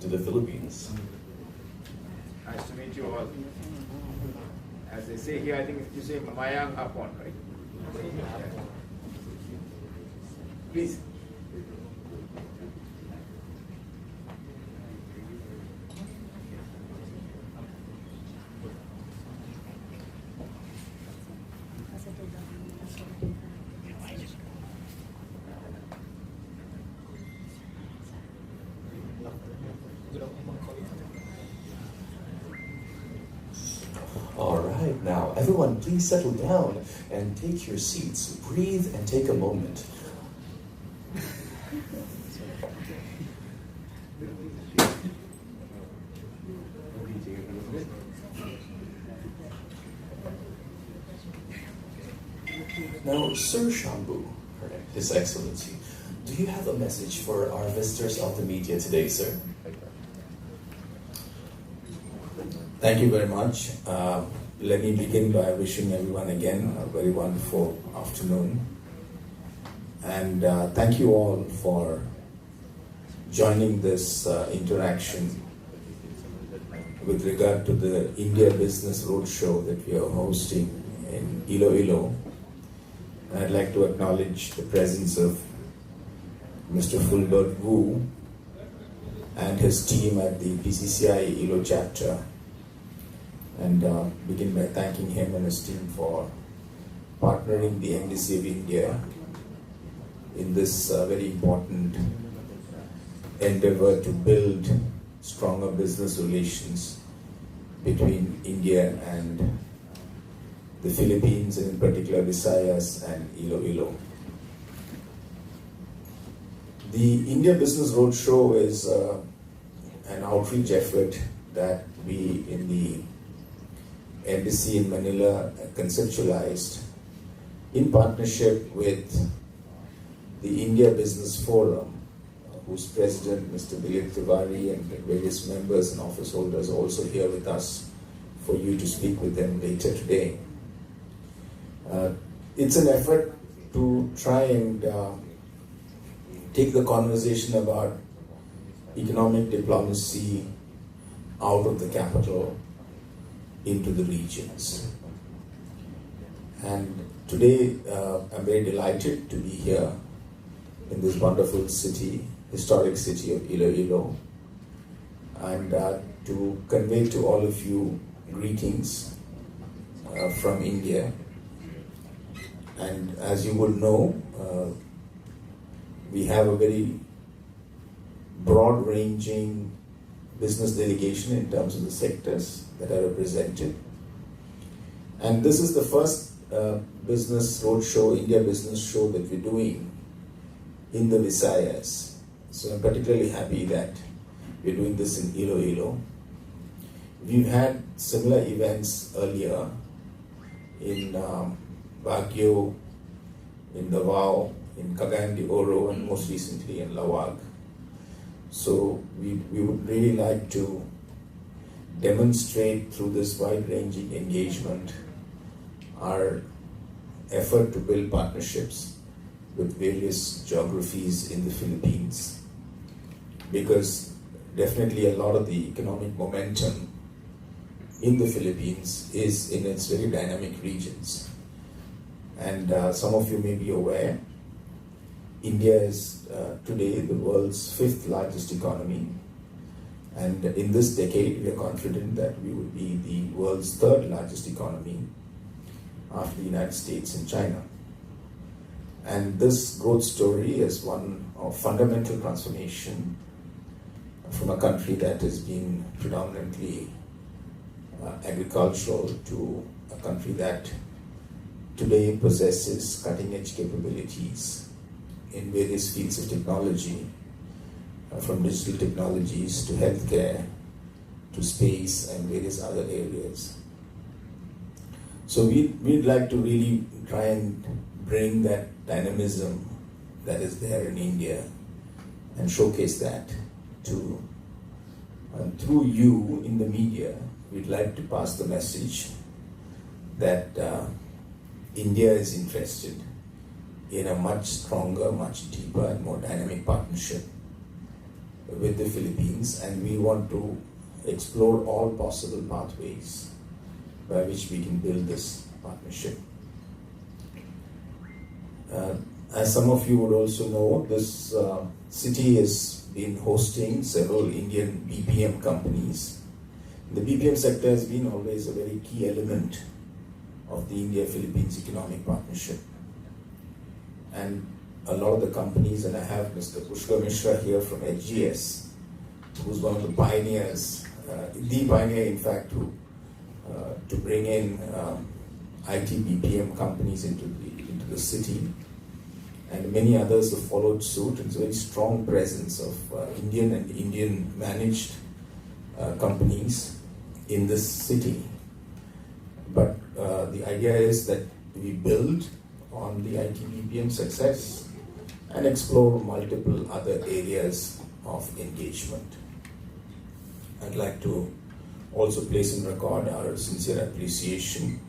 to the Philippines. Nice to meet you all. As they say here, I think you say Mayang Hapon, right? Please. All right, now everyone please settle down and take your seats. Breathe and take a moment. Now, Sir Shambhu, His Excellency, do you have a message for our visitors of the media today, sir? Thank you very much. Let me begin by wishing everyone again a very wonderful afternoon. And thank you all for joining this interaction with regard to the India Business Roadshow that we are hosting in Iloilo. And I'd like to acknowledge the presence of Mr. Fulbert Wu and his team at the PCCI Ilo chapter, and begin by thanking him and his team for partnering the Embassy of India in this very important endeavor to build stronger business relations between India and the Philippines, and in particular Visayas and Iloilo. The India Business Roadshow is an outreach effort that we in the Embassy in Manila conceptualized in partnership with the India Business Forum, whose president, Mr. Dilip Tiwari, and various members and office holders are also here with us for you to speak with them later today. It's an effort to try and take the conversation about economic diplomacy out of the capital into the regions. And today I'm very delighted to be here in this wonderful city, historic city of Iloilo, and to convey to all of you greetings from India. And as you would know, we have a very broad-ranging business delegation in terms of the sectors that are represented. And this is the first business roadshow, India business show that we're doing in the Visayas. So I'm particularly happy that we're doing this in Iloilo. We've had similar events earlier in Baguio, in Davao, in Cagayan de Oro, and most recently in Lawag. So we would really like to demonstrate through this wide-ranging engagement our effort to build partnerships with various geographies in the Philippines, because definitely a lot of the economic momentum in the Philippines is in its very dynamic regions. And some of you may be aware, India is today the world's 5th largest economy. And in this decade, we are confident that we will be the world's 3rd largest economy after the United States and China. And this growth story is one of fundamental transformation from a country that has been predominantly agricultural to a country that today possesses cutting-edge capabilities in various fields of technology, from digital technologies to healthcare to space and various other areas. So we'd like to really try and bring that dynamism that is there in India and showcase that to, and through you in the media, we'd like to pass the message that India is interested in a much stronger, much deeper and more dynamic partnership with the Philippines, and we want to explore all possible pathways by which we can build this partnership. As some of you would also know, this city has been hosting several Indian BPM companies. The BPM sector has been always a very key element of the India-Philippines economic partnership. And a lot of the companies, and I have Mr. Pushkar Mishra here from HGS, who's one of the pioneers, the pioneer in fact, to bring in IT-BPM companies into the city. And many others have followed suit. It's a very strong presence of Indian and Indian managed companies in this city. But the idea is that we build on the IT-BPM success and explore multiple other areas of engagement. I'd like to also place in record our sincere appreciation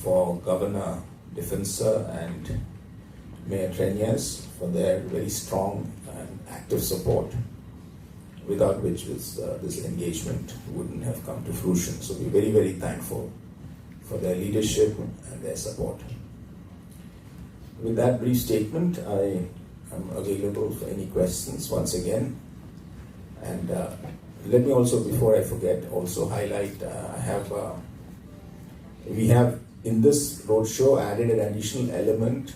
for Governor Defensor and Mayor Trenyas for their very strong and active support, without which this engagement wouldn't have come to fruition. So we're very, very thankful for their leadership and their support. With that brief statement, I am available for any questions once again. And let me also, before I forget, also highlight, we have in this roadshow added an additional element,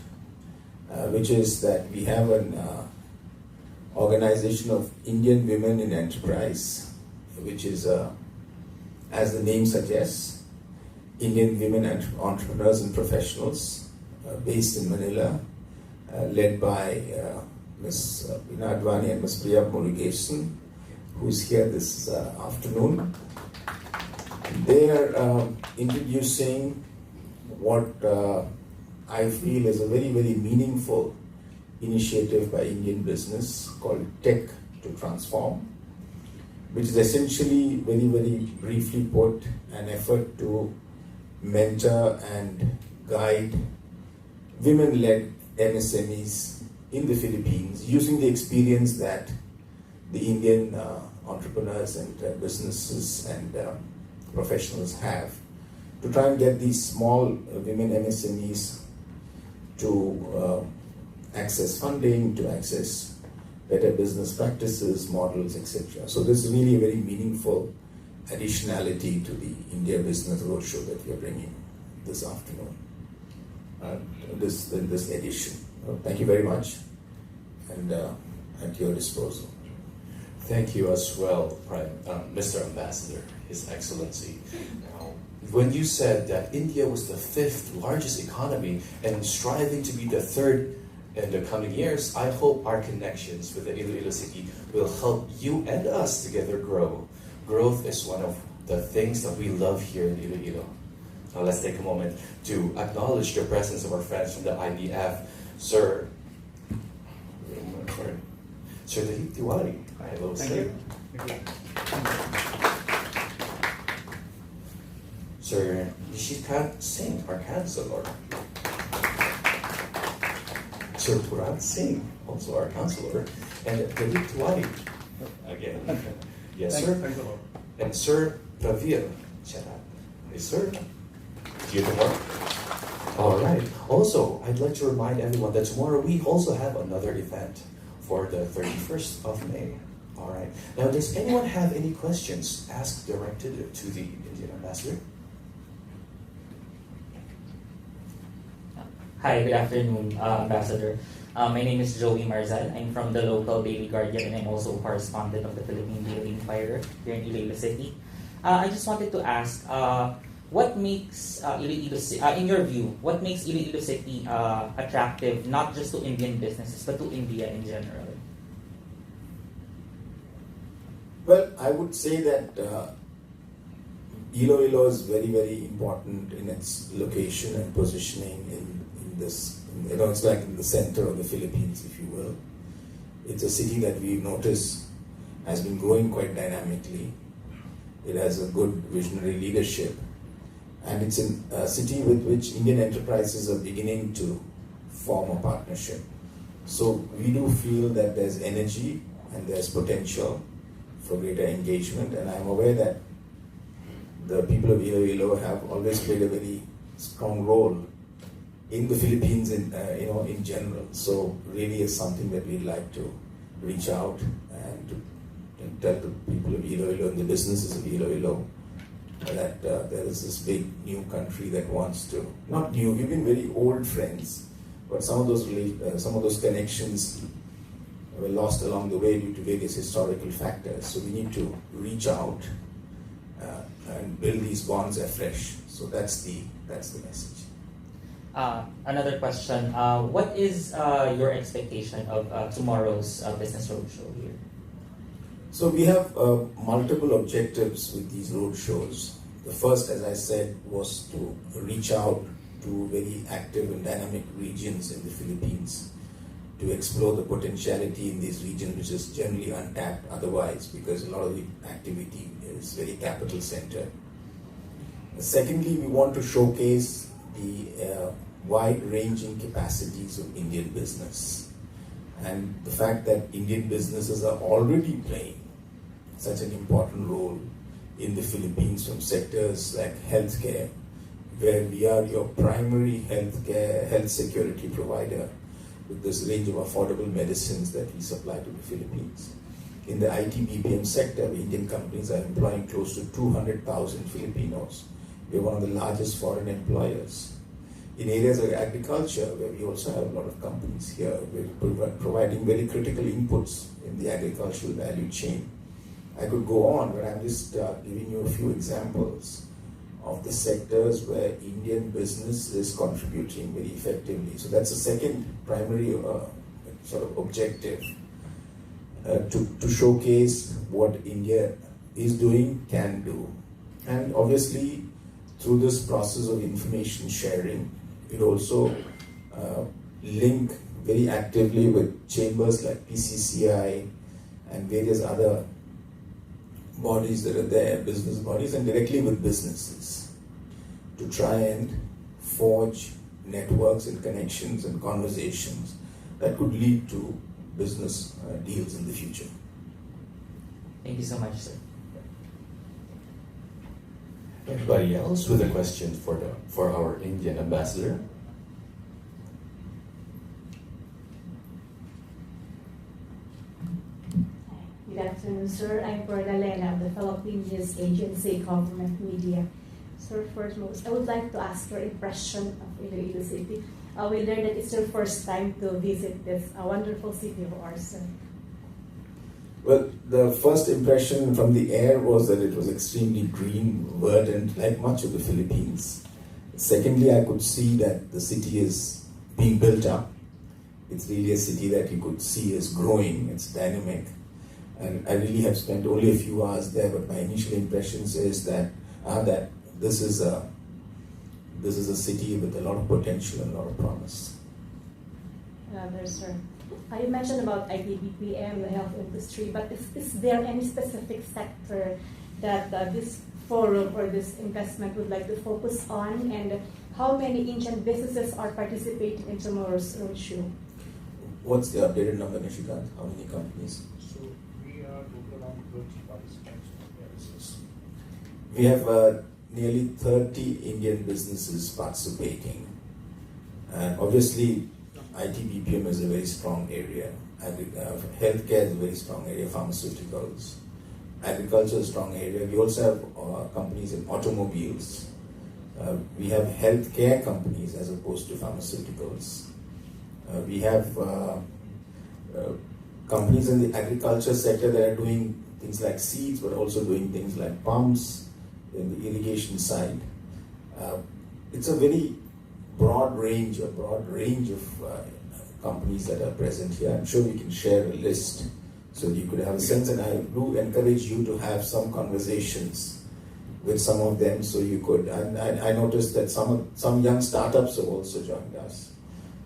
which is that we have an organization of Indian Women in Enterprise, which is, as the name suggests, Indian women entrepreneurs and professionals based in Manila, led by Ms. Veena Advani and Ms. Priya Murugesan, who's here this afternoon. They are introducing what I feel is a very, very meaningful initiative by Indian business called Tech to Transform, which is essentially, very, very briefly put, an effort to mentor and guide women-led MSMEs in the Philippines using the experience that the Indian entrepreneurs and businesses and professionals have, to try and get these small women MSMEs to access funding, to access better business practices, models, etc. So this is really a very meaningful additionality to the India Business Roadshow that we are bringing this afternoon, this edition. Thank you very much, and at your disposal. Thank you as well, Mr. Ambassador, His Excellency. Now, when you said that India was the 5th largest economy and striving to be the 3rd in the coming years, I hope our connections with the Iloilo city will help you and us together grow. Growth is one of the things that we love here in Iloilo. Now let's take a moment to acknowledge the presence of our friends from the IBF, Sir Dilip Tiwari. Hello, sir. Thank you. Sir Nishikant Singh, our Councilor. Sir Puran Singh, also our Councilor. And Dilip Tiwari, again. Yes, sir. Thanks a lot. And Sir Pravir Charat. Yes, sir. Do you have more? All right. Also, I'd like to remind everyone that tomorrow we also have another event for the 31st of May. All right. Now, does anyone have any questions asked directed to the Indian Ambassador? Hi, good afternoon, Ambassador. My name is Joey Marzal. I'm from the local Daily Guardian, and I'm also a correspondent of the Philippine Daily Inquirer here in Iloilo City. I just wanted to ask, what makes Iloilo City, in your view, what makes Iloilo City attractive not just to Indian businesses but to India in general? Well, I would say that Iloilo is very, very important in its location and positioning in this. It's like in the center of the Philippines, if you will. It's a city that we notice has been growing quite dynamically. It has a good visionary leadership. And it's a city with which Indian enterprises are beginning to form a partnership. So we do feel that there's energy and there's potential for greater engagement. And I'm aware that the people of Iloilo have always played a very strong role in the Philippines, in general. So really is something that we'd like to reach out and tell the people of Iloilo and the businesses of Iloilo that there is this big new country that wants to, not new, we've been very old friends, but some of those connections were lost along the way due to various historical factors. So we need to reach out and build these bonds afresh. So that's the message. Another question. What is your expectation of tomorrow's business roadshow here? So we have multiple objectives with these roadshows. The first, as I said, was to reach out to very active and dynamic regions in the Philippines, to explore the potentiality in these regions, which is generally untapped otherwise, because a lot of the activity is very capital centered. Secondly, we want to showcase the wide-ranging capacities of Indian business and the fact that Indian businesses are already playing such an important role in the Philippines, from sectors like healthcare, where we are your primary health security provider with this range of affordable medicines that we supply to the Philippines. In the IT-BPM sector, Indian companies are employing close to 200,000 Filipinos. We're one of the largest foreign employers. In areas like agriculture, where we also have a lot of companies here, we're providing very critical inputs in the agricultural value chain. I could go on, but I'm just giving you a few examples of the sectors where Indian business is contributing very effectively. So that's the second primary sort of objective, to showcase what India is doing, can do. And obviously, through this process of information sharing, it also link very actively with chambers like PCCI and various other bodies that are there, business bodies, and directly with businesses, to try and forge networks and connections and conversations that could lead to business deals in the future. Thank you so much, sir. Anybody else with a question for our Indian ambassador? Good afternoon, sir. I'm Cornalena of the Philippine News Agency Government Media. Sir, first, I would like to ask your impression of Iloilo City. We learned that it's your first time to visit this wonderful city of ours, sir. Well, the first impression from the air was that it was extremely green, verdant, like much of the Philippines. Secondly, I could see that the city is being built up. It's really a city that you could see is growing, it's dynamic. And I really have spent only a few hours there, but my initial impressions is that this is a city with a lot of potential and a lot of promise. Sir. You mentioned about IT-BPM, the health industry, but is there any specific sector that this forum or this investment would like to focus on, and how many Indian businesses are participating in tomorrow's roadshow? What's the updated number, Nishikant? How many companies? So we are total around 30 participants in the business. We have nearly 30 Indian businesses participating. And obviously, IT-BPM is a very strong area. Healthcare is a very strong area. Pharmaceuticals. Agriculture is a strong area. We also have companies in automobiles. We have healthcare companies as opposed to pharmaceuticals. We have companies in the agriculture sector that are doing things like seeds, but also doing things like pumps in the irrigation side. It's a very broad range of companies that are present here. I'm sure we can share a list so you could have a sense, and I do encourage you to have some conversations with some of them so you could. And I noticed that some young startups have also joined us.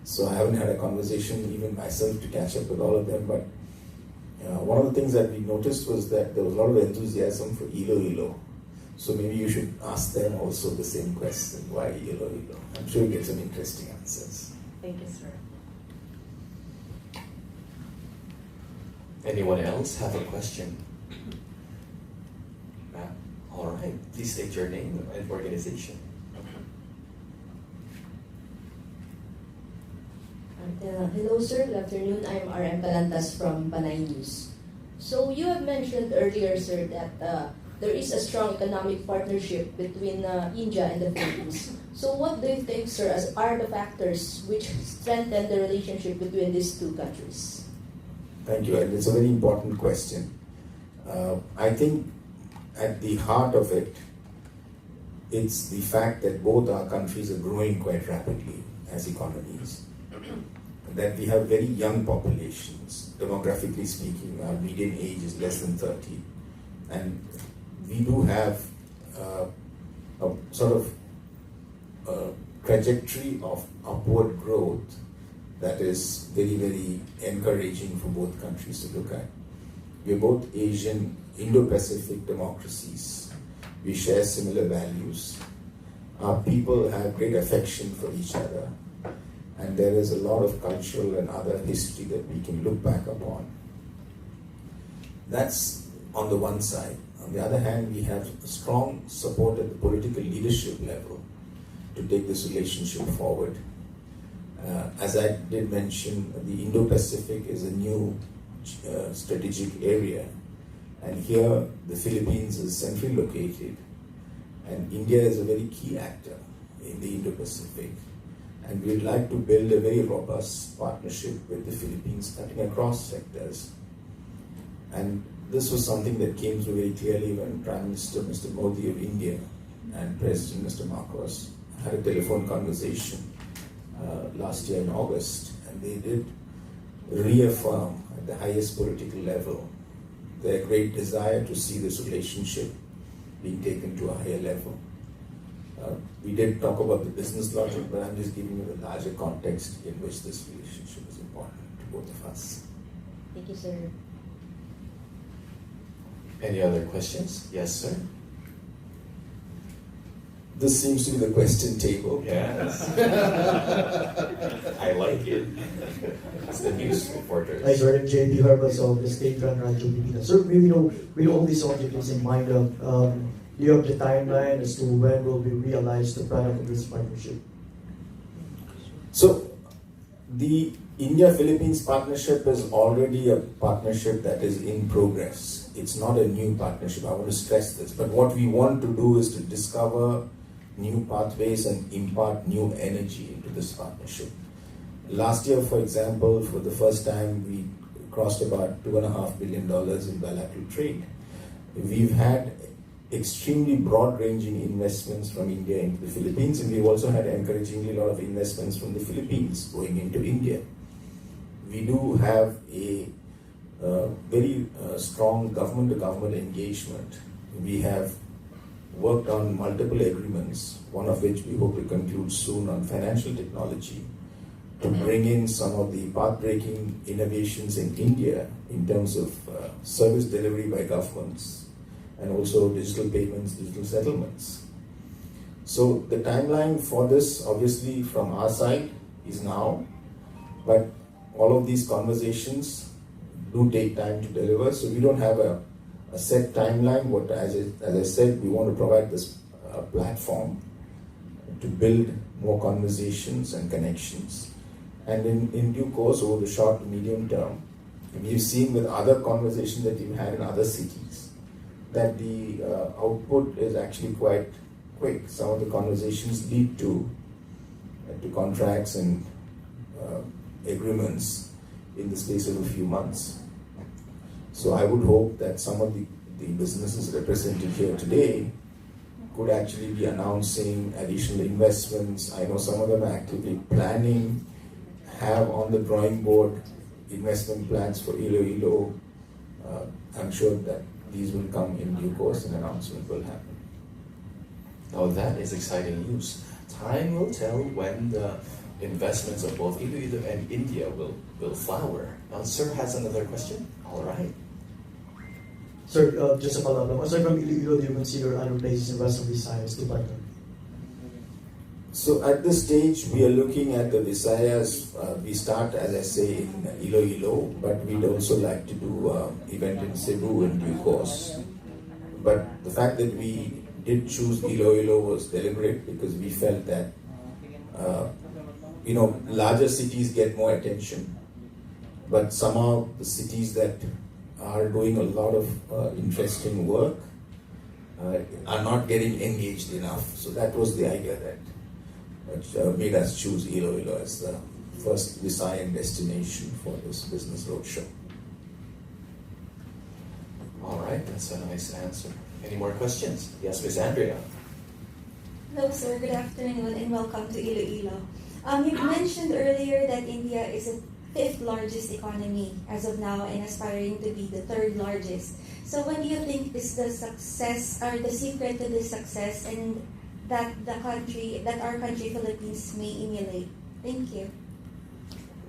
So I haven't had a conversation even myself to catch up with all of them, but one of the things that we noticed was that there was a lot of enthusiasm for Iloilo. So maybe you should ask them also the same question, why Iloilo? I'm sure you'll get some interesting answers. Thank you, sir. Anyone else have a question? All right, please state your name and organization. Hello sir, good afternoon. I'm RM Calantas from Panay News. So you have mentioned earlier sir that there is a strong economic partnership between India and the Philippines. So what do you think sir are the factors which strengthen the relationship between these two countries? Thank you, and it's a very important question. I think at the heart of it, it's the fact that both our countries are growing quite rapidly as economies. That we have very young populations. Demographically speaking, our median age is less than 30. And we do have a sort of trajectory of upward growth that is very, very encouraging for both countries to look at. We're both Asian, Indo-Pacific democracies. We share similar values. Our people have great affection for each other. And there is a lot of cultural and other history that we can look back upon. That's on the one side. On the other hand, we have strong support at the political leadership level to take this relationship forward. As I did mention, the Indo-Pacific is a new strategic area. And here, the Philippines is centrally located. And India is a very key actor in the Indo-Pacific. And we'd like to build a very robust partnership with the Philippines cutting across sectors. And this was something that came through very clearly when Prime Minister Mr. Modi of India and President Mr. Marcos had a telephone conversation last year in August. And they did reaffirm at the highest political level their great desire to see this relationship being taken to a higher level. We did talk about the business logic, but I'm just giving you the larger context in which this relationship is important to both of us. Thank you, sir. Any other questions? Yes, sir. This seems to be the question table. Yes. I like it. It's the news reporter. Hi, sir. I'm JP Harbas of the State Run Radio Philippines. Sir, we know with all these objectives in mind, do you have the timeline as to when will we realize the product of this partnership? So, the India-Philippines partnership is already a partnership that is in progress. It's not a new partnership. I want to stress this. But what we want to do is to discover new pathways and impart new energy into this partnership. Last year, for example, for the first time, we crossed about $2.5 billion in bilateral trade. We've had extremely broad-ranging investments from India into the Philippines, and we've also had encouragingly a lot of investments from the Philippines going into India. We do have a very strong government-to-government engagement. We have worked on multiple agreements, one of which we hope to conclude soon on financial technology, to bring in some of the path-breaking innovations in India in terms of service delivery by governments, and also digital payments, digital settlements. So the timeline for this, obviously from our side, is now, but all of these conversations do take time to deliver, so we don't have a set timeline. What, as I said, we want to provide this platform to build more conversations and connections. And in due course, over the short to medium term, we've seen with other conversations that we've had in other cities, that the output is actually quite quick. Some of the conversations lead to contracts and agreements in the space of a few months. So I would hope that some of the businesses represented here today could actually be announcing additional investments. I know some of them are actively planning, have on the drawing board investment plans for Iloilo. I'm sure that these will come in due course and announcement will happen. Now that is exciting news. Time will tell when the investments of both Iloilo and India will flower. Now, sir has another question. All right. Sir, just a follow-up. Aside from Iloilo, do you consider other places in Western Visayas to partner? So at this stage, we are looking at the Visayas. We start, as I say, in Iloilo, but we'd also like to do event in Cebu in due course. But the fact that we did choose Iloilo was deliberate because we felt that, larger cities get more attention, but somehow the cities that are doing a lot of interesting work are not getting engaged enough. So that was the idea that made us choose Iloilo as the first Visayan destination for this business roadshow. All right, that's a nice answer. Any more questions? Yes, Miss Andrea. Hello, sir. Good afternoon and welcome to Iloilo. You mentioned earlier that India is the fifth largest economy as of now and aspiring to be the third largest. So, what do you think is the success or the secret to this success, and that our country, Philippines, may emulate? Thank you.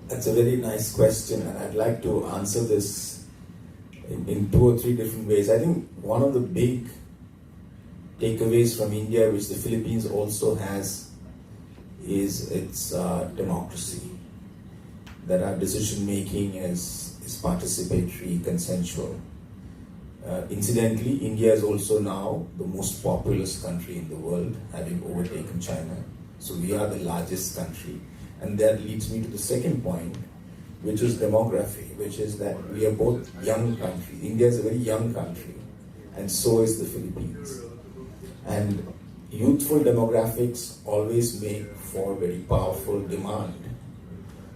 That's a very nice question, and I'd like to answer this in 2 or 3 different ways. I think one of the big takeaways from India, which the Philippines also has, is its democracy. That our decision making is participatory, consensual. Incidentally, India is also now the most populous country in the world, having overtaken China. So we are the largest country. And that leads me to the second point, which is demography, which is that we are both young countries. India is a very young country, and so is the Philippines. And youthful demographics always make for very powerful demand.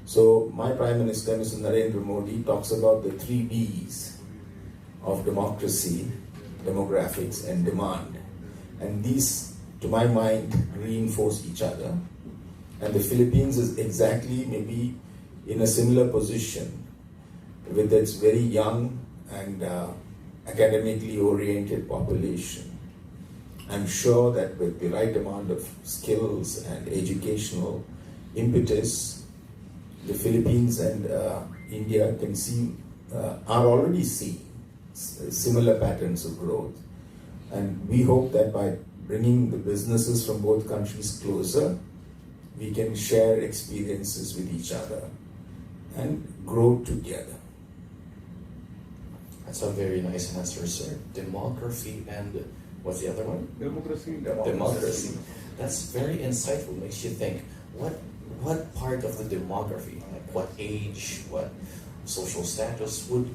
So my Prime Minister, Mr. Narendra Modi, talks about the 3 Ds of democracy, demographics, and demand. And these, to my mind, reinforce each other. And the Philippines is exactly maybe in a similar position with its very young and academically oriented population. I'm sure that with the right amount of skills and educational impetus, the Philippines and India can are already seeing similar patterns of growth. And we hope that by bringing the businesses from both countries closer, we can share experiences with each other and grow together. That's a very nice answer, sir. Demography and what's the other one? Democracy. That's very insightful. Makes you think, what part of the demography, like what age, what social status would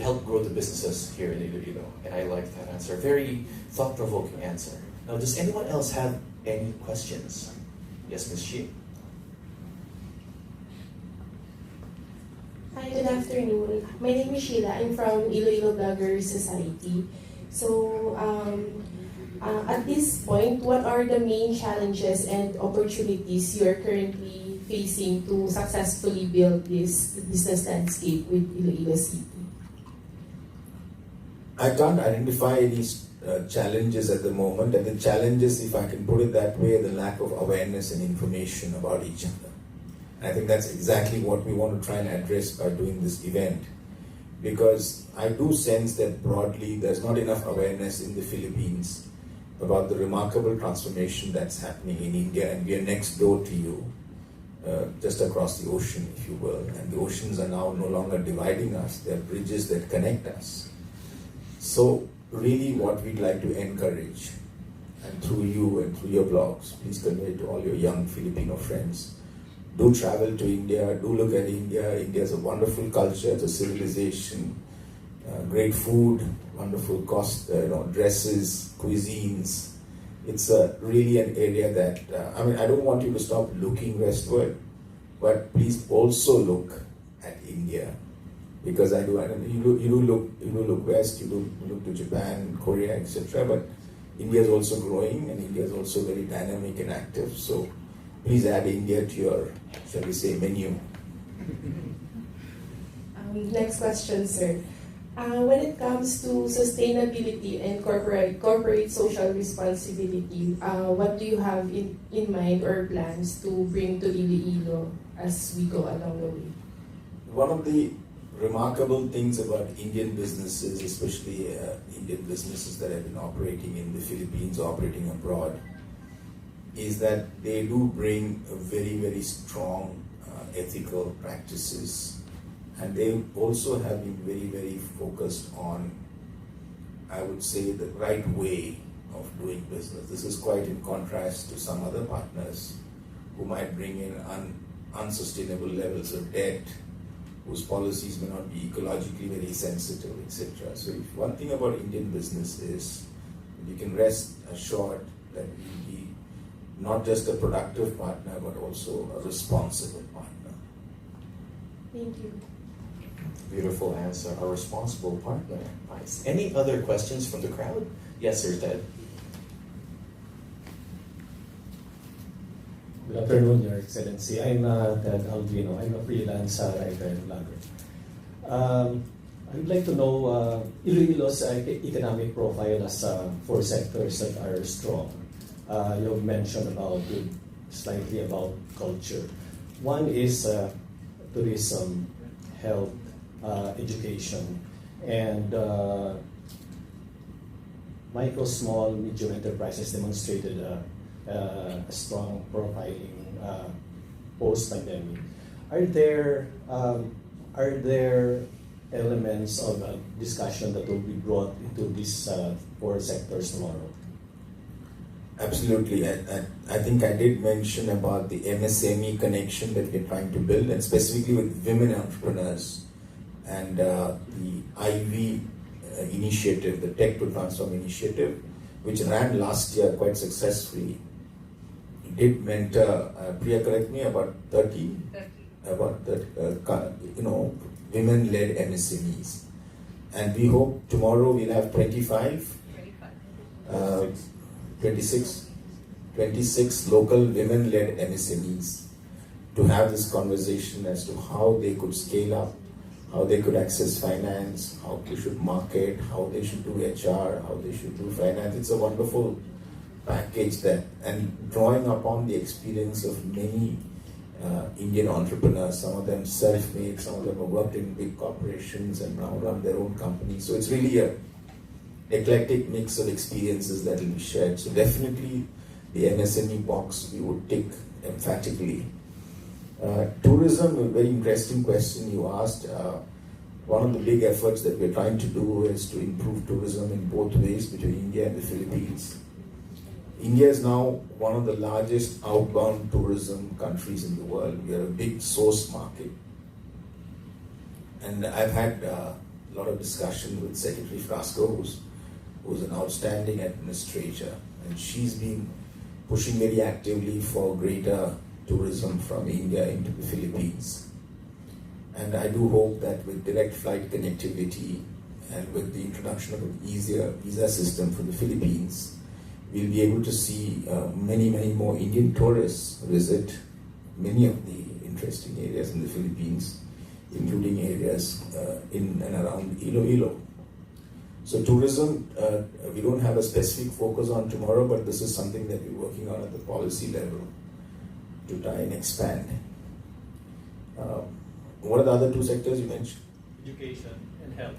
help grow the businesses here in Iloilo? And I like that answer. Very thought-provoking answer. Now, does anyone else have any questions? Yes, Ms. Shi. Hi, good afternoon. My name is Sheila. I'm from Iloilo Blogger Society. So, at this point, what are the main challenges and opportunities you are currently facing to successfully build this business landscape with Iloilo City? I can't identify any challenges at the moment, and the challenges, if I can put it that way, the lack of awareness and information about each other. I think that's exactly what we want to try and address by doing this event, because I do sense that broadly there's not enough awareness in the Philippines about the remarkable transformation that's happening in India, and we are next door to you, just across the ocean, if you will, and the oceans are now no longer dividing us, they're bridges that connect us. So really what we'd like to encourage, and through you and through your blogs, please convey to all your young Filipino friends, do travel to India, do look at India. India is a wonderful culture, it's a civilization, great food, wonderful dresses, cuisines. It's really an area that, I don't want you to stop looking westward, but please also look at India. Because you do look west, you look to Japan, Korea, etc. But India is also growing, and India is also very dynamic and active. So please add India to your, shall we say, menu. Next question, sir. When it comes to sustainability and corporate social responsibility, what do you have in mind or plans to bring to Iloilo as we go along the way? One of the remarkable things about Indian businesses, especially Indian businesses that have been operating in the Philippines, operating abroad, is that they do bring a very, very strong ethical practices, and they also have been very, very focused on, I would say, the right way of doing business. This is quite in contrast to some other partners who might bring in unsustainable levels of debt, whose policies may not be ecologically very sensitive, etc. So one thing about Indian business is you can rest assured that we'll be not just a productive partner, but also a responsible partner. Thank you. Beautiful answer. A responsible partner. Nice. Any other questions from the crowd? Yes, sir, Ted. Good afternoon, Your Excellency. I'm Ted Albino. I'm a freelance writer and blogger. I'd like to know Iloilo's economic profile as 4 sectors that are strong. You mentioned about slightly about culture. One is tourism, health, education, and micro, small, medium enterprises demonstrated a strong profiling post-pandemic. Are there elements of discussion that will be brought into these 4 sectors tomorrow? Absolutely. I think I did mention about the MSME connection that we're trying to build, and specifically with women entrepreneurs, and the IV initiative, the Tech to Transform initiative, which ran last year quite successfully. Did mentor, Priya, correct me, about 30. About that, women-led MSMEs. And we hope tomorrow we'll have 26 local women-led MSMEs to have this conversation as to how they could scale up, how they could access finance, how they should market, how they should do HR, how they should do finance. It's a wonderful package that, and drawing upon the experience of many Indian entrepreneurs. Some of them self-made, some of them have worked in big corporations and now run their own companies. So it's really a eclectic mix of experiences that will be shared. So definitely the MSME box we would tick emphatically. Tourism, a very interesting question you asked. One of the big efforts that we're trying to do is to improve tourism in both ways between India and the Philippines. India is now one of the largest outbound tourism countries in the world. We are a big source market. And I've had a lot of discussion with Secretary Frasco, who's an outstanding administrator. And she's been pushing very actively for greater tourism from India into the Philippines. And I do hope that with direct flight connectivity and with the introduction of an easier visa system for the Philippines, we'll be able to see many, many more Indian tourists visit many of the interesting areas in the Philippines, including areas in and around Iloilo. So tourism, we don't have a specific focus on tomorrow, but this is something that we're working on at the policy level to try and expand. What are the other 2 sectors you mentioned? Education and health.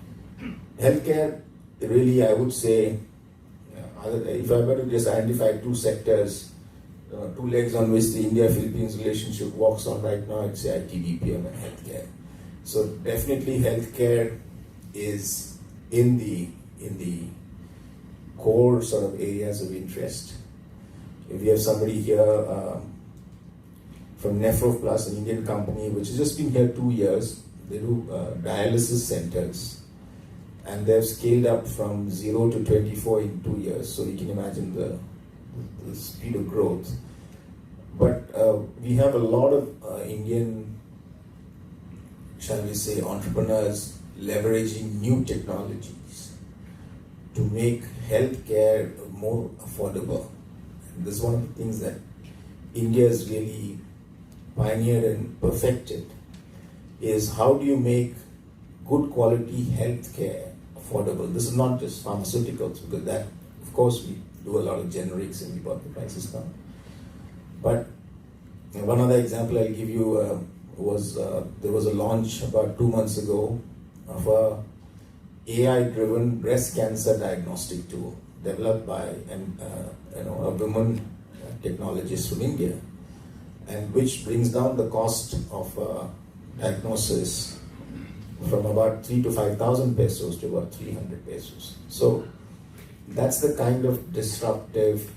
Healthcare, really, I would say, if I were to just identify 2 sectors, 2 legs on which the India-Philippines relationship walks on right now, I'd say IT-BPM and healthcare. So definitely healthcare is in the core sort of areas of interest. If we have somebody here from Nephro Plus, an Indian company which has just been here 2 years, they do dialysis centers. And they've scaled up from 0 to 24 in 2 years, so you can imagine the speed of growth. But we have a lot of Indian, shall we say, entrepreneurs leveraging new technologies to make healthcare more affordable. And this is one of the things that India has really pioneered and perfected, is how do you make good quality healthcare affordable. This is not just pharmaceuticals, because that, of course, we do a lot of generics and we brought the prices down. But one other example I'll give you was there was a launch about 2 months ago of a AI-driven breast cancer diagnostic tool developed by a woman technologists from India, and which brings down the cost of diagnosis from about 3 to 5,000 pesos to about 300 pesos. So that's the kind of disruptive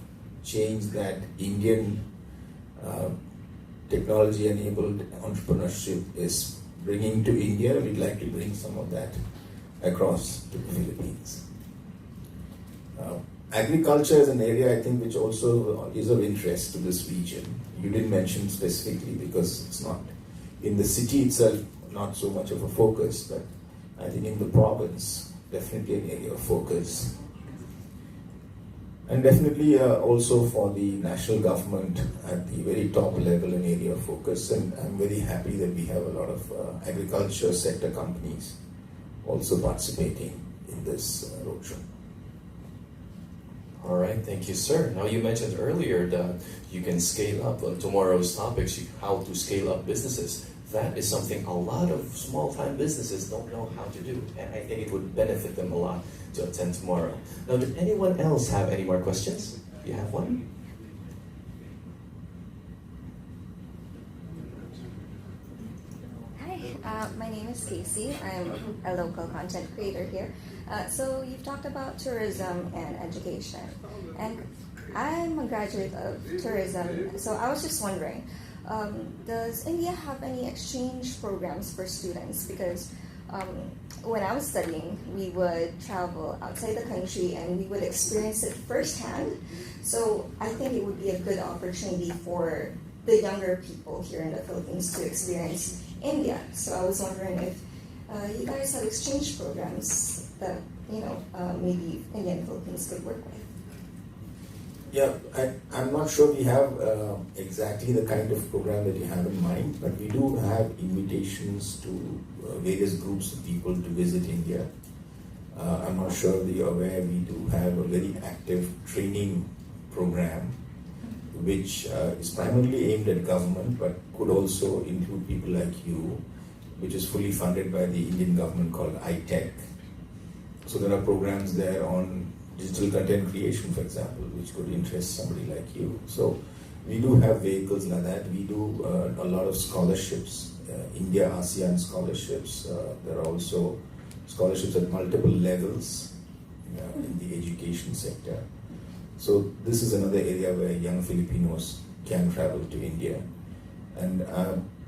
change that Indian technology-enabled entrepreneurship is bringing to India. We'd like to bring some of that across to the Philippines. Agriculture is an area I think which also is of interest to this region. You didn't mention specifically because it's not in the city itself, not so much of a focus, but I think in the province, definitely an area of focus. And definitely also for the national government at the very top level, an area of focus. And I'm very happy that we have a lot of agriculture sector companies also participating in this roadshow. All right, thank you, sir. Now, you mentioned earlier that you can scale up on tomorrow's topics, how to scale up businesses. That is something a lot of small-time businesses don't know how to do, and I think it would benefit them a lot to attend tomorrow. Now, did anyone else have any more questions? You have one? Hi, my name is Casey. I'm a local content creator here. So you've talked about tourism and education, and I'm a graduate of tourism, so I was just wondering, does India have any exchange programs for students? Because when I was studying, we would travel outside the country and we would experience it firsthand. So I think it would be a good opportunity for the younger people here in the Philippines to experience India. So I was wondering if you guys have exchange programs that maybe Indian Philippines could work with. Yeah, I'm not sure we have exactly the kind of program that you have in mind, but we do have invitations to various groups of people to visit India. I'm not sure that you're aware, we do have a very active training program which is primarily aimed at government but could also include people like you, which is fully funded by the Indian government called ITech. So there are programs there on digital content creation, for example, which could interest somebody like you. So we do have vehicles like that. We do a lot of scholarships, India ASEAN scholarships. There are also scholarships at multiple levels in the education sector. So this is another area where young Filipinos can travel to India. And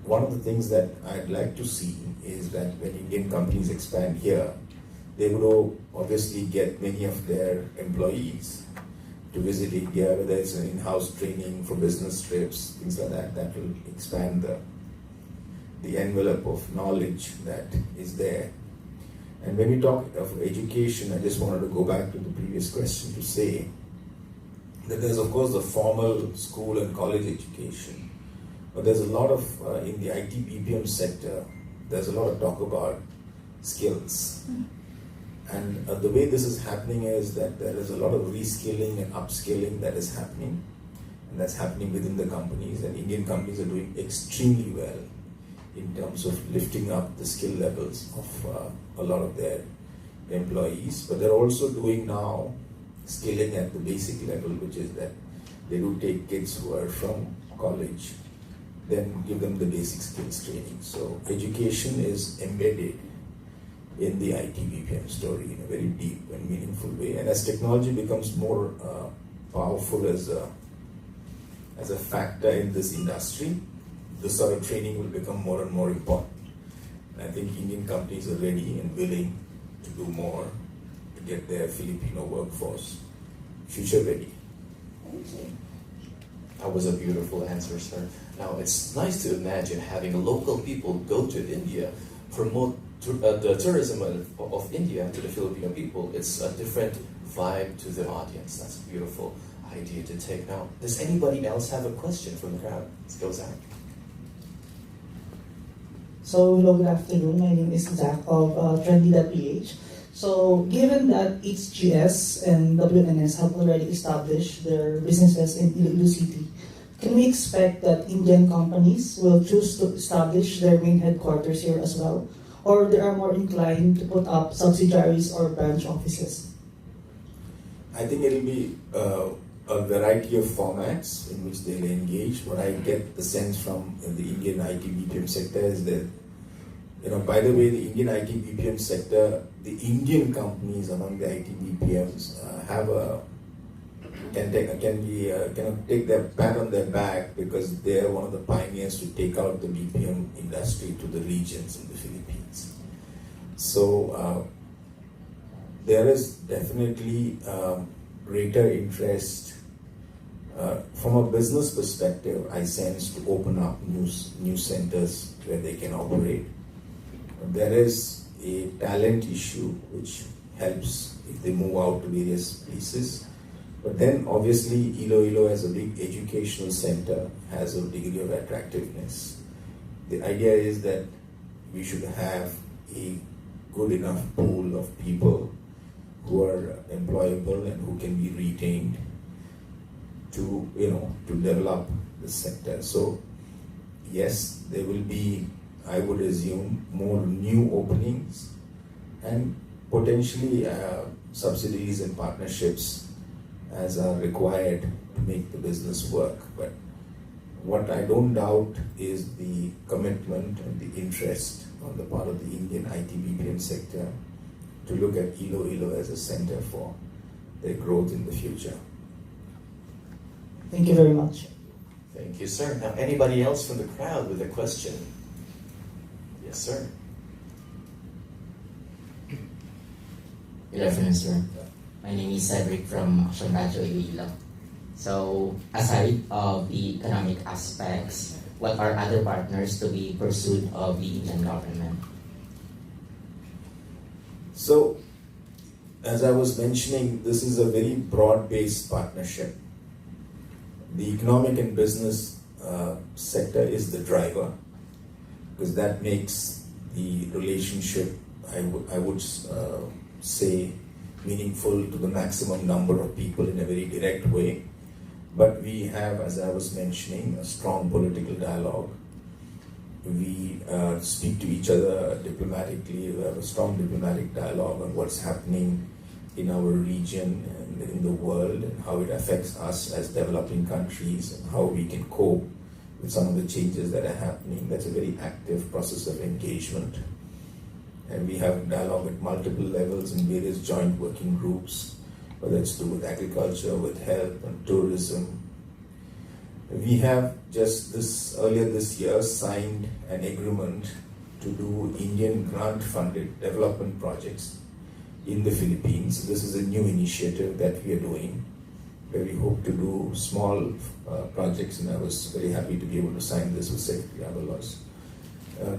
one of the things that I'd like to see is that when Indian companies expand here, they would obviously get many of their employees to visit India, whether it's an in-house training for business trips, things like that. That will expand the envelope of knowledge that is there. And when we talk of education, I just wanted to go back to the previous question to say that there's of course the formal school and college education, but there's a lot of, in the IT-BPM sector, there's a lot of talk about skills. And the way this is happening is that there is a lot of reskilling and upskilling that is happening, and that's happening within the companies, and Indian companies are doing extremely well in terms of lifting up the skill levels of a lot of their employees. But they're also doing now skilling at the basic level, which is that they do take kids who are from college, then give them the basic skills training. So education is embedded in the IT-BPM story in a very deep and meaningful way. And as technology becomes more powerful as a factor in this industry, this sort of training will become more and more important. And I think Indian companies are ready and willing to do more to get their Filipino workforce future ready. Thank you. That was a beautiful answer, sir. Now, it's nice to imagine having local people go to India, promote the tourism of India to the Filipino people. It's a different vibe to the audience. That's a beautiful idea to take. Now, does anybody else have a question from the crowd? Let's go, Zach. So, hello, good afternoon. My name is Zach of Trendy.ph. So, given that HGS and WNS have already established their businesses in Iloilo City, can we expect that Indian companies will choose to establish their main headquarters here as well? Or they are more inclined to put up subsidiaries or branch offices? I think it'll be a variety of formats in which they'll engage. What I get the sense from the Indian IT-BPM sector is that, by the way, the Indian IT-BPM sector, the Indian companies among the IT-BPMs can take their pat on their back because they are one of the pioneers to take out the BPM industry to the regions in the Philippines. So there is definitely greater interest from a business perspective, I sense, to open up new centers where they can operate. There is a talent issue which helps if they move out to various places. But then obviously Iloilo as a big educational center has a degree of attractiveness. The idea is that we should have a good enough pool of people who are employable and who can be retained to develop the sector. So yes, there will be, I would assume, more new openings and potentially subsidies and partnerships as are required to make the business work. But what I don't doubt is the commitment and the interest on the part of the Indian IT-BPM sector to look at Iloilo as a center for their growth in the future. Thank you very much. Thank you, sir. Now, anybody else from the crowd with a question? Yes, sir. Good afternoon, sir. My name is Cedric from Shambhu, Iloilo. So, aside of the economic aspects, what are other partners to be pursued of the Indian government? So, as I was mentioning, this is a very broad-based partnership. The economic and business sector is the driver, because that makes the relationship, I would say, meaningful to the maximum number of people in a very direct way. But we have, as I was mentioning, a strong political dialogue. We speak to each other diplomatically. We have a strong diplomatic dialogue on what's happening in our region and in the world, and how it affects us as developing countries, and how we can cope with some of the changes that are happening. That's a very active process of engagement. And we have dialogue at multiple levels in various joint working groups, whether it's to do with agriculture, with health and tourism. We have just earlier this year signed an agreement to do Indian grant-funded development projects in the Philippines. This is a new initiative that we are doing, where we hope to do small projects, and I was very happy to be able to sign this with Secretary Avalos.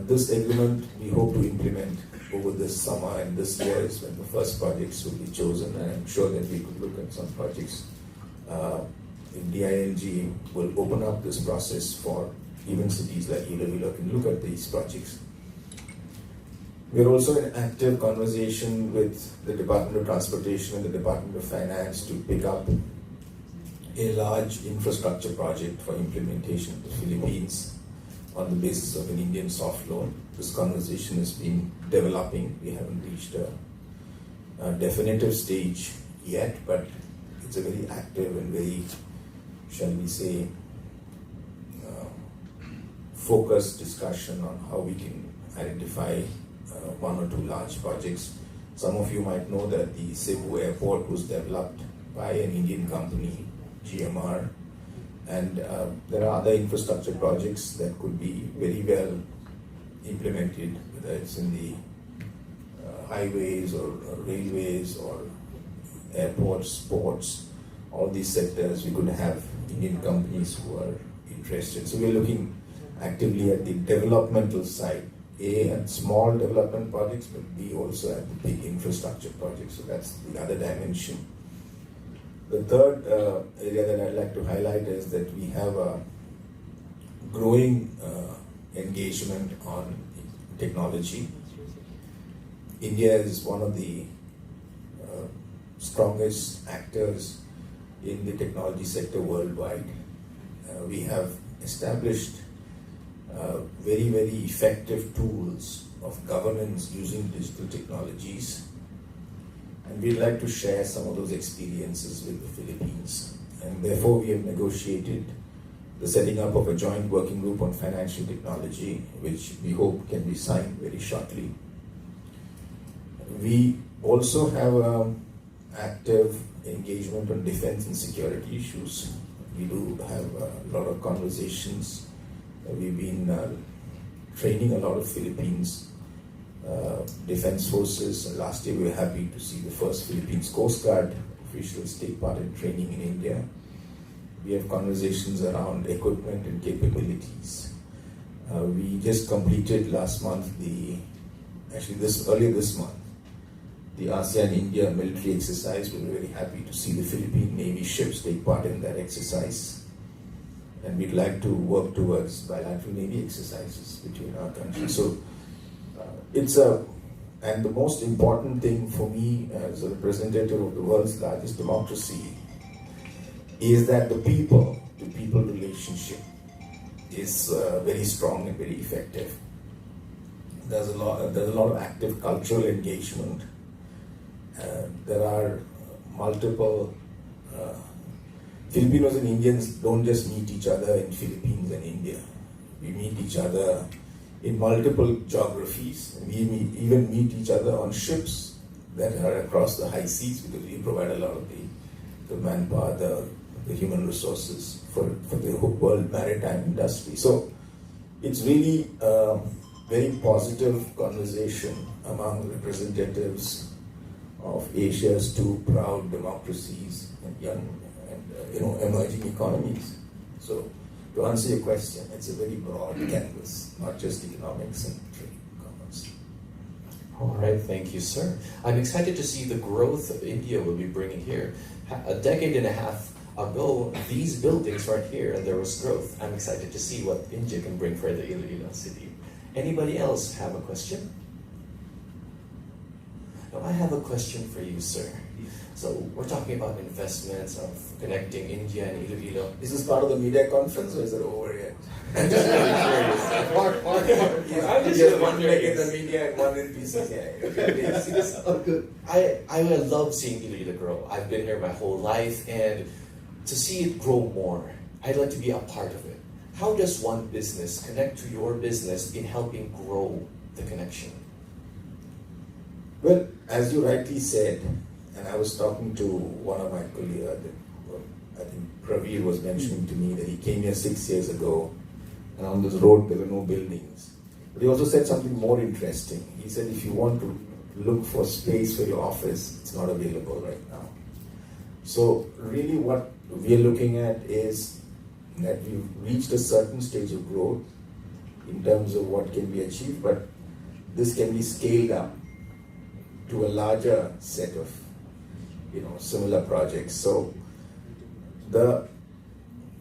This agreement we hope to implement over this summer, and this year is when the first projects will be chosen, and I'm sure that we could look at some projects. DILG will open up this process for even cities like Iloilo can look at these projects. We're also in active conversation with the Department of Transportation and the Department of Finance to pick up a large infrastructure project for implementation in the Philippines on the basis of an Indian soft loan. This conversation has been developing. We haven't reached a definitive stage yet, but it's a very active and very, shall we say, focused discussion on how we can identify one or two large projects. Some of you might know that the Cebu airport was developed by an Indian company, GMR, and there are other infrastructure projects that could be very well implemented, whether it's in the highways or railways or airports, ports, all these sectors. We could have Indian companies who are interested. So we're looking actively at the developmental side, A, at small development projects, but B, also at the big infrastructure projects. So that's the other dimension. The third area that I'd like to highlight is that we have a growing engagement on technology. India is one of the strongest actors in the technology sector worldwide. We have established very, very effective tools of governance using digital technologies. And we'd like to share some of those experiences with the Philippines. and therefore we have negotiated the setting up of a joint working group on financial technology, which we hope can be signed very shortly. We also have an active engagement on defense and security issues. We do have a lot of conversations. We've been training a lot of Philippines defense forces. Last year we were happy to see the first Philippines Coast Guard officials take part in training in India. We have conversations around equipment and capabilities. We just completed last month earlier this month, the ASEAN-India military exercise. We were very happy to see the Philippine Navy ships take part in that exercise. And we'd like to work towards bilateral Navy exercises between our countries. So and the most important thing for me as a representative of the world's largest democracy is that the people-to-people relationship is very strong and very effective. There's a lot of active cultural engagement. There are multiple Filipinos and Indians don't just meet each other in Philippines and India. We meet each other in multiple geographies. We even meet each other on ships that are across the high seas, because we provide a lot of the manpower, the human resources for the whole world maritime industry. So it's really a very positive conversation among representatives of Asia's two proud democracies and young and emerging economies. So to answer your question, it's a very broad canvas, not just economics and trade and commerce. All right, thank you, sir. I'm excited to see the growth that India will be bringing here. A decade and a half ago, these buildings weren't here and there was growth. I'm excited to see what India can bring for the Iloilo city. Anybody else have a question? Now, I have a question for you, sir. So we're talking about investments of connecting India and Iloilo. Is this part of the media conference or is it over yet? I'm just really curious. I'm just one leg in the media and one in PCCI. I love seeing Iloilo grow. I've been here my whole life, and to see it grow more, I'd like to be a part of it. How does one business connect to your business in helping grow the connection? Well, as you rightly said, and I was talking to one of my colleagues, I think Pravir was mentioning to me that he came here 6 years ago, and on this road there were no buildings. But he also said something more interesting. He said if you want to look for space for your office, it's not available right now. So really what we are looking at is that we've reached a certain stage of growth in terms of what can be achieved, but this can be scaled up to a larger set of similar projects. So the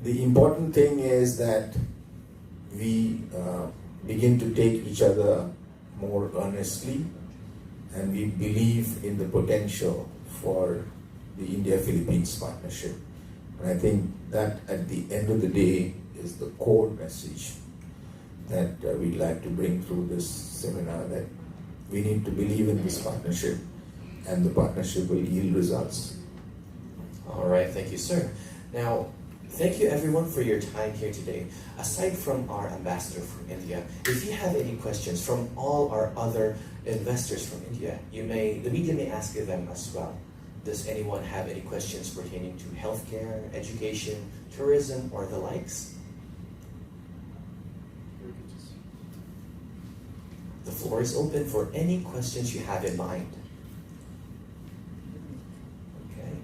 important thing is that we begin to take each other more earnestly, and we believe in the potential for the India-Philippines partnership. And I think that at the end of the day is the core message that we'd like to bring through this seminar, that we need to believe in this partnership, and the partnership will yield results. All right, thank you, sir. Now, thank you everyone for your time here today. Aside from our ambassador from India, if you have any questions from all our other investors from India, the media may ask them as well. Does anyone have any questions pertaining to healthcare, education, tourism, or the likes? The floor is open for any questions you have in mind. Okay.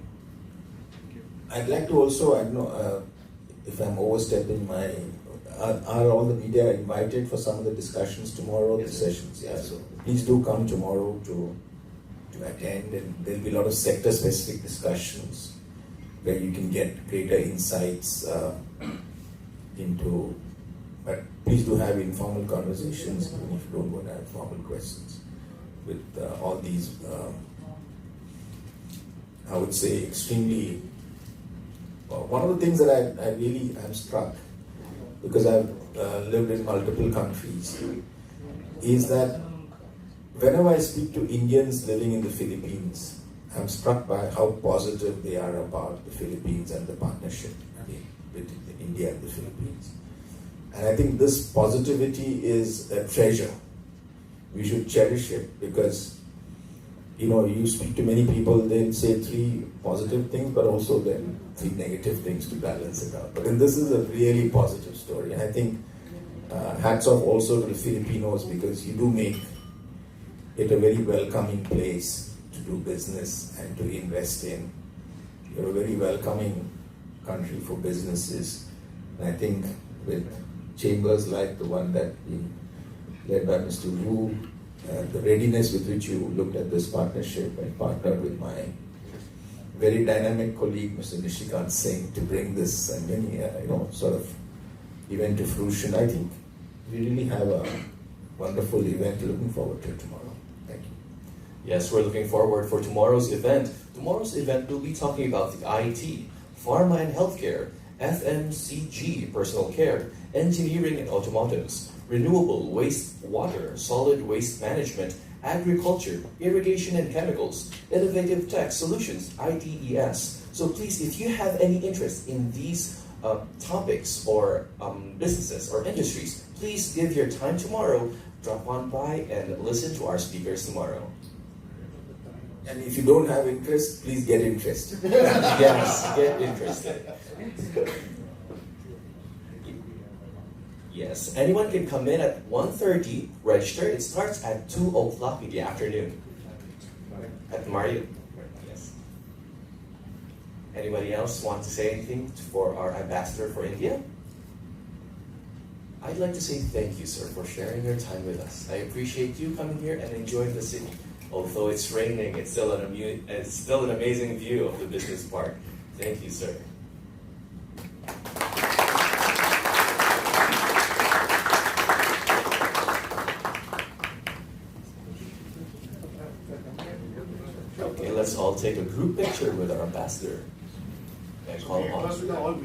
I'd like to also, I don't know if I'm overstepping are all the media invited for some of the discussions tomorrow, the sessions? Yeah, so please do come tomorrow to attend, and there'll be a lot of sector-specific discussions where you can get greater insights into. But please do have informal conversations, even if you don't want to have formal questions, with all these, I would say, extremely. One of the things that I really am struck, because I've lived in multiple countries, is that whenever I speak to Indians living in the Philippines, I'm struck by how positive they are about the Philippines and the partnership between India and the Philippines. And I think this positivity is a treasure. We should cherish it because, you speak to many people, they'll say 3 positive things, but also then 3 negative things to balance it out. But then this is a really positive story. And I think hats off also to the Filipinos because you do make it a very welcoming place to do business and to invest in. You're a very welcoming country for businesses. And I think with chambers like the one that being led by Mr. Wu, the readiness with which you looked at this partnership and partnered with my very dynamic colleague, Mr. Nishikant Singh, to bring this and many, sort of event to fruition. I think we really have a wonderful event looking forward to tomorrow. Thank you. Yes, we're looking forward for tomorrow's event. Tomorrow's event will be talking about the IT, Pharma and Healthcare, FMCG, personal care, engineering and automotives, renewable wastewater, solid waste management, agriculture, irrigation and chemicals, innovative tech solutions, ITES. So please, if you have any interest in these topics or businesses or industries, please give your time tomorrow, drop on by and listen to our speakers tomorrow. And if you don't have interest, please get interested. Yes, get interested. Yes, anyone can come in at 1:30, register. It starts at 2 o'clock in the afternoon at Mario. Yes. Anybody else want to say anything for our ambassador for India? I'd like to say thank you, sir, for sharing your time with us. I appreciate you coming here and enjoying the city. Although it's raining, it's still an amazing view of the business park. Thank you, sir. Okay, let's all take a group picture with our ambassador. And call on.